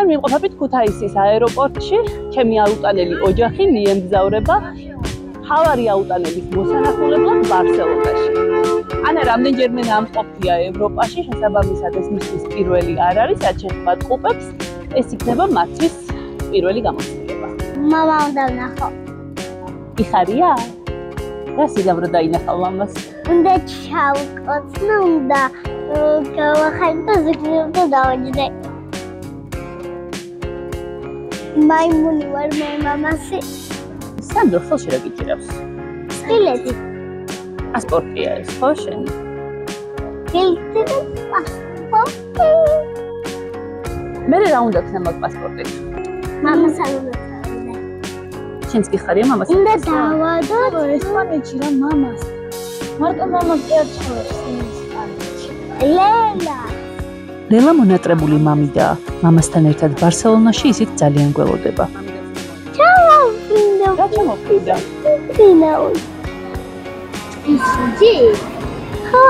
ჩვენ ვიმყოფებით ქუთაისის აეროპორტში. ჩემი აუტანელი ოჯახი მიემგზავრება მთავარი აუტანელის მოსანახულებლად ბარსელონაში. ანა რამდენჯერმე ამყოფია ევროპაში, შესაბამისად ეს მისთვის პირველი არ არის, რაც შეეხება ტყუპებს, ეს იქნება მათთვის პირველი გამოცდილება. მამა უნდა ვნახო. იხარია? რა სიგავრო დაინახავ მამას? უნდა ჩავკოცნო, უნდა გავახარე და ზოგადად დავაჯდე. მაიმუნი ვარ მე მამასი. სანდრო ხელში რა გიჭირავს? სკილეთი. პასპორტია ეს, ხო შენი? სკილეთი პასპორტი. მე რა უნდა ქნა მაგ პასპორტით? მამას არ უნდა წავიდე. შენც კი ხარია მამას? უნდა დავადო ესპანეთში რა მამას. მარტო მამას კი არ ცხოვრობს ესპანეთში. ლელა. ლელა მონატრებული მამიდაა. მამასთან ერთად ბარსელონაში ისიც ძალიან გველოდება. ჩავავინდა. რა ჩამოვიდა? ფინაული. ისიჯი? ხო.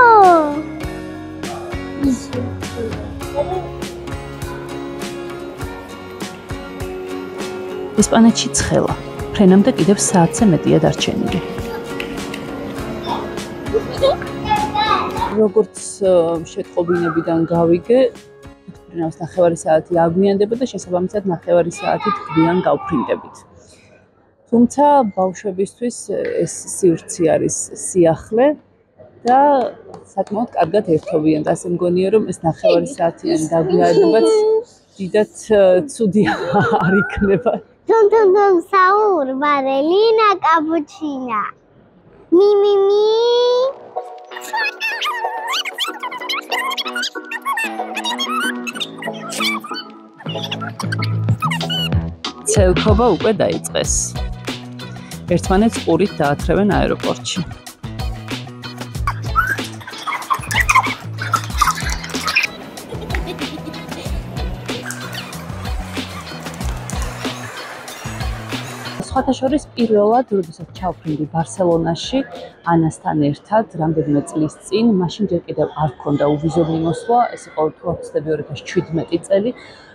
ისიჯი. ესპანეთში ცხელა. ფრენამდე კიდევ საათზე მეტია დარჩენილი. როგორც შეტყობინებიდან გავიგე, ფრენავს 9 საათი აგვიანდება და შესაბამისად 9 საათით გვიან გავფრინდებით. თუმცა ბავშვებისთვის ეს სივრცე არის სიახლე და საკმაოდ კარგად ერთობიან და ასე მგონია რომ ეს 9 საათიანი დაგვიანებაც დიდად ცუდი არ იქნება. Tum saur, Marelina cappuccina. Mi. ცელქობა უკვე დაიწყეს. ერთმანეთს ყურით დაათრევენ აეროპორტში. სხვათა შორის პირველად, როდესაც ჩავფრინდი ბარსელონაში ანასთან ერთად, რამდენიმე წლის წინ, მაშინ ჯერ კიდევ არ ჰქონდა უვიზური მოსვლა, ეს იყო 2017 წელი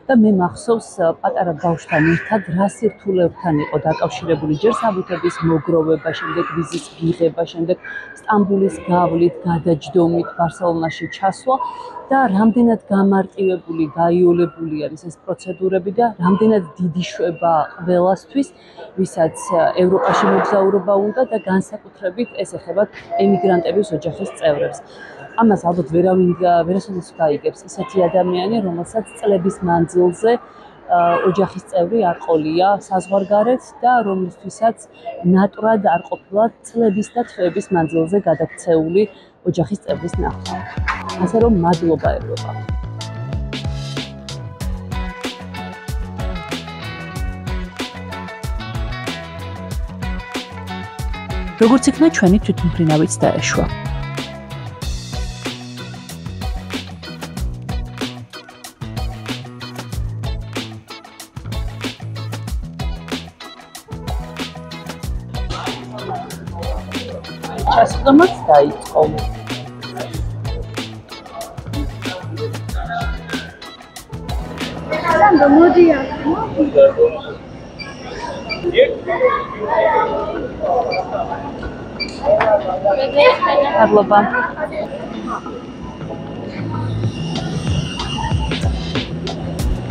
და მე მახსოვს პატარა ბავშვთან ერთად რა სირთულეებთან იყო დაკავშირებული ჯერ საბუთების მოგროვება, შემდეგ ვიზის მიღება, შემდეგ სტამბულის გავლით, გადაჯდომით ბარსელონაში ჩასვლა და რამდენად გამარტივებული, გაიოლებული არის ეს პროცედურები და რამდენად დიდი შვება ყველასთვის, ვისაც ევროპაში მოგზაურობა უნდა და განსაკუთრებით ეს ეხება ემიგრანტების ოჯახის წევრებს. ამას ალბათ ვერასოდეს გაიგებს ისეთი ადამიანი, რომელსაც წლების მანძილზე ოჯახის წევრი არ ყოლია საზღვარგარეთ და რომლისთვისაც ნატრად არ ყოფილა წლების და თვეების მანძილზე გადაქცეული ოჯახის წევრის ნახვა. ასე რომ მადლობა ევროპა. როგორც იქნა ჩვენი თვითმფრინავიც დაეშვა. ჩასწრომაც დაიწყო. სანდრო მოდი აქ. მადლობა.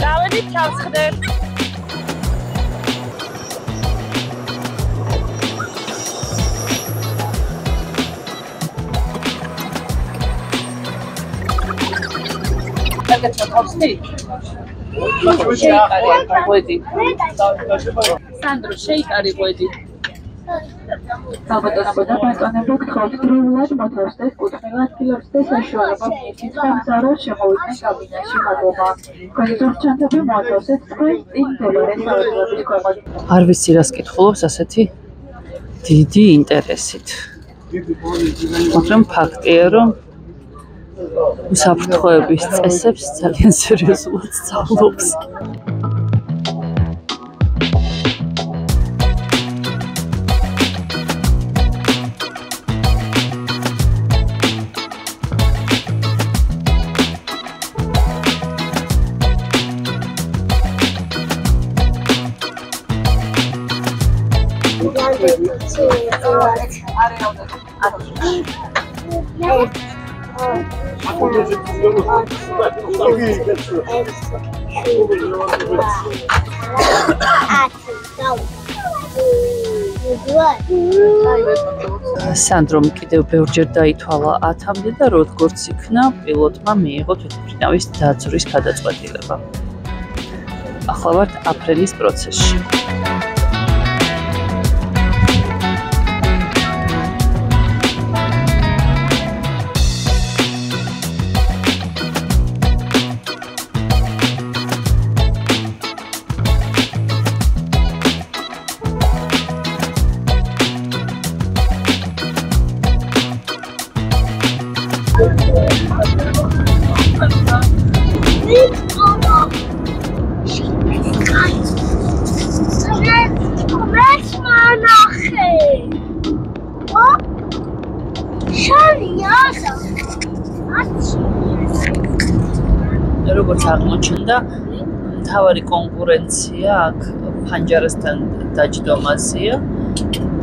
დავედით ჩავსხდეთ. კარგად ჩავხსნით? შეიკარი ღვედი. სანდრო შეიკარი ღვედი. საბატონო ბატონებო, გთხოვთ დროულად მოთავსდეთ კუთვნილ ადგილებს და საშუალება მიეცით სამგზავრო შემოვიდნენ კაბინაში. მადლობა. თქვენი ზურგჩანთები მოათავსეთ თქვენ წინ მდებარე საავადმყოფოს ქვემოთ. არ ვიცი რას კითხულობს ასეთი დიდი ინტერესით. მაგრამ ფაქტია, რომ უსაფრთხოების წესებს ძალიან სერიოზულად სწავლობს. სანდრომ კიდევ ბევრჯერ დაითვალა 10-მდე და როგორც იქნა, პილოტმა მიიღო თვითმფრინავის დაძვრის გადაწყვეტილება. ახლა ვართ აპრილის პროცესში. როგორც აღმოჩნდა, მთავარი კონკურენცია აქ ფანჯარასთან დაჯდომაზეა.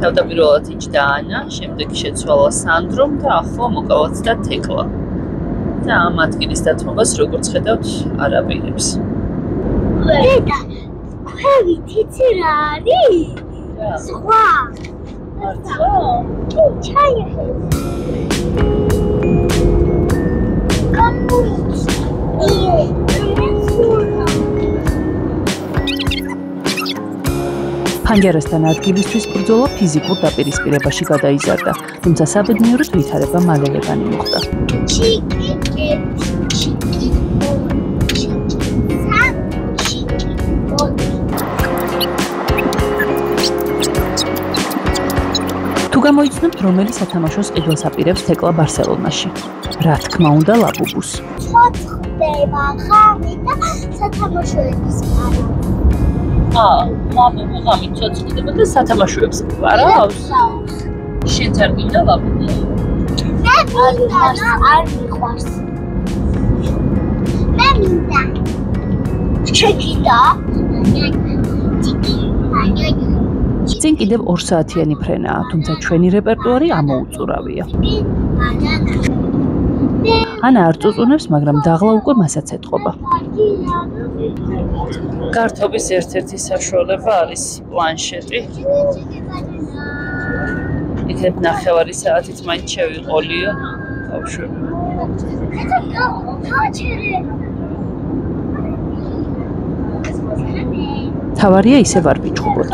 თავდაპირველად იჯდა ანა, შემდეგ შეცვალა სანდრომ და ახლა მოკავდა თეკლა. და ამ ადგილის დათმობას, როგორც ხედავთ, არ აპირებს. დედა, ქვევით იცი რა არის? სხვა. ჩაი. ფანჯარასთან ადგილისთვის ბრძოლა ფიზიკურ დაპირისპირებაში გადაიზარდა, თუმცა საბედნიეროდ ვითარება მალევე განიმუხტა. თუ გამოიცნობთ, რომელი სათამაშოს ყიდვას აპირებს თეკლა ბარსელონაში? რა თქმა უნდა, ლაბუბუს. ხდება ღამე და სათამაშოების პარა. ლაბუბუ ღამით ცოცხლდება და სათამაშოებს პარავს? შენც არ გინდა ლაბუბუ? მე არ მიყვარს. მე მინდა. შეგიდა? წინ კიდევ 2 საათიანი ფრენაა, თუმცა ჩვენი რეპერტუარი ამოუწურავია. ანა არ წუწუნებს, მაგრამ დაღლა უკვე მასაც ეთყობა. გართობის ერთ-ერთი საშუალება არის პლანშეტი. იქნებ 9 საათით მაინც შევიყოლიო ბავშვები. თავარია ისევ არ ვიჩხუბოთ.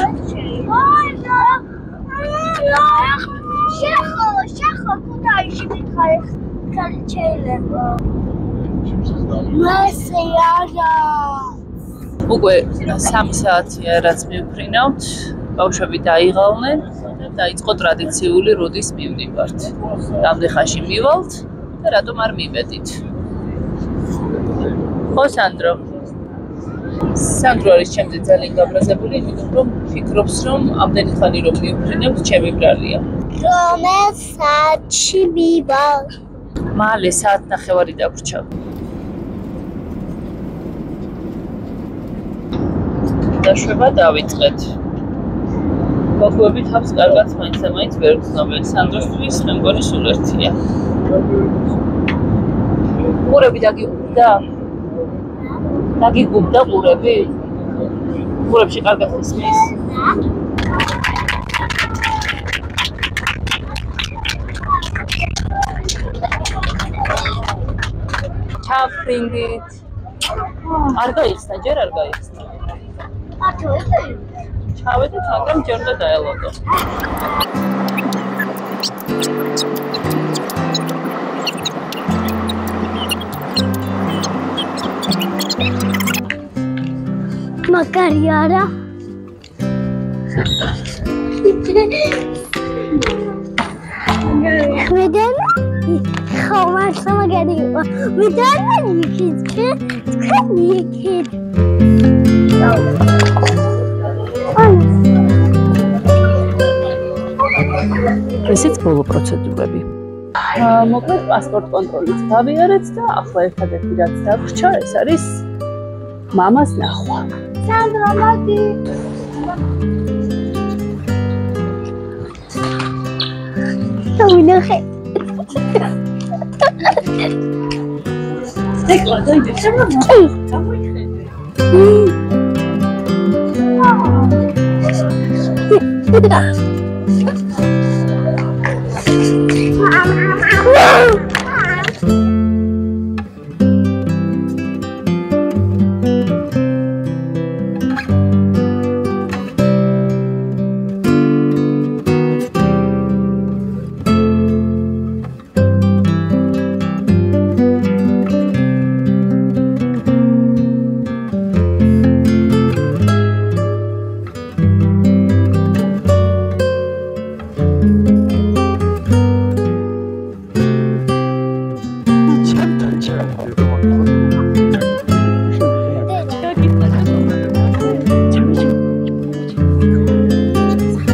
შეხო ქუთაისში მითხარი შეიძლება. მასე არა. უკვე 3 საათია რაც მივფრინავთ, ბავშვები დაიღალნენ და დაიწყო ტრადიციული როდის მივდივართ. რამდენ ხანში მივალთ და რატომ არ მივედით? ხო, სანდრო? სანდრო არის ჩემზე ძალიან გაბრაზებული, იმიტომ რომ ფიქრობს, რომ ამდენი ხანი რომ მივფრინავთ, ჩემი ბრალია. რომელ საათში მივალ? მალე საათ 9 დაგვრჩა. დაშვება დავიწყეთ. ბავშვები თავს კარგად მაინც ვერ გრძნობენ. სანდროსთვის მე მგონი სულ ერთია. ყურები დაგიგუბდა? დაგიგუბდა ყურები? ყურებში კარგად ისმის? ჩაფრინდით. არ გაიხსნა, ჯერ არ გაიხსნა. ჩავედით, მაგრამ ჯერ და დაელოდო. მაგარი არა? ხვედანა? ხომასა მაგარი იყო. ხვედანა იქით, თქვენ იქით. ესეც ბოლო პროცედურები. მოკლედ პასპორტ კონტროლიც გავიარეთ და ახლა ერთადერთი რაც დაგვრჩა, ეს არის მამას ნახვა. სანდრო, მოდი. ვინახე. ეკლა დაიდე, გამოიხედე.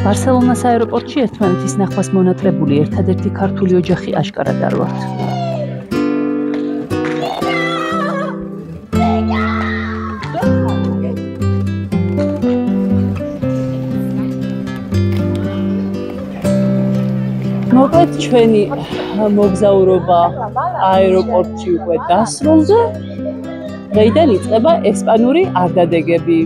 ბარსელონას აეროპორტში ერთმანეთის ნახვას მონატრებული ერთადერთი ქართული ოჯახი აშკარად არ ვართ. მოკლედ ჩვენი მოგზაურობა აეროპორტში უკვე დასრულდა. დღეიდან იწყება ესპანური არდადეგები.